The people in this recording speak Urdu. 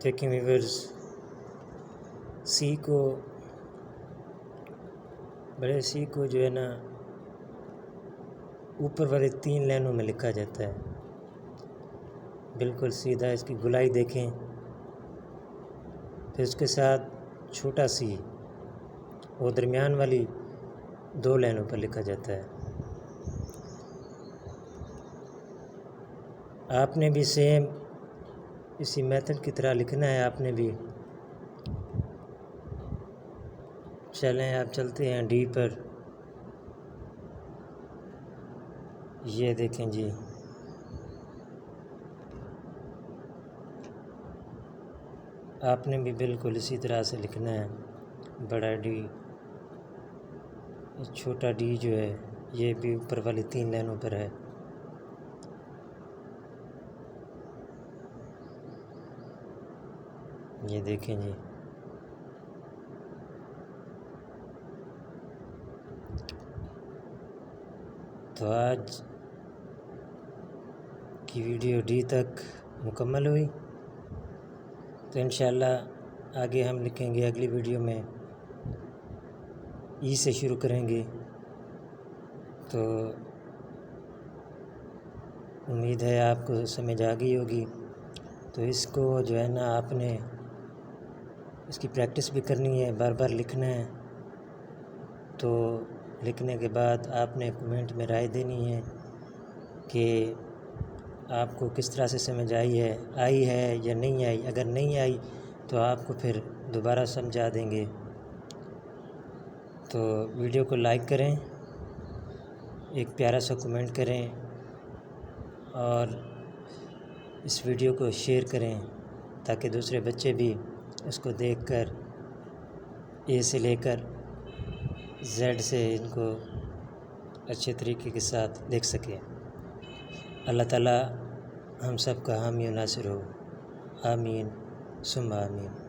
دیکھیں ویورز، بڑے سی کو جو ہے نا اوپر والے 3 لائنوں میں لکھا جاتا ہے، بالکل سیدھا۔ اس کی گلائی دیکھیں، پھر اس کے ساتھ چھوٹا سی اور درمیان والی 2 لائنوں پر لکھا جاتا ہے۔ آپ نے بھی سیم اسی میتھڈ کی طرح لکھنا ہے، آپ نے بھی۔ چلیں آپ چلتے ہیں ڈی پر۔ یہ دیکھیں جی، آپ نے بھی بالکل اسی طرح سے لکھنا ہے، بڑا ڈی، چھوٹا ڈی جو ہے یہ بھی اوپر والی 3 لائنوں پر ہے۔ یہ دیکھیں جی، تو آج کی ویڈیو ڈی تک مکمل ہوئی، تو انشاءاللہ آگے ہم لکھیں گے، اگلی ویڈیو میں ای سے شروع کریں گے۔ تو امید ہے آپ کو سمجھ آ گئی ہوگی۔ تو اس کو جو ہے نا آپ نے اس کی پریکٹس بھی کرنی ہے، بار بار لکھنا ہے۔ تو لکھنے کے بعد آپ نے کمنٹ میں رائے دینی ہے کہ آپ کو کس طرح سے سمجھ آئی ہے یا نہیں آئی۔ اگر نہیں آئی تو آپ کو پھر دوبارہ سمجھا دیں گے۔ تو ویڈیو کو لائک کریں، ایک پیارا سا کمنٹ کریں، اور اس ویڈیو کو شیئر کریں تاکہ دوسرے بچے بھی اس کو دیکھ کر اے سے لے کر زیڈ سے ان کو اچھے طریقے کے ساتھ دیکھ سکیں۔ اللہ تعالیٰ ہم سب کا حامی و ناصر ہو، آمین ثم آمین۔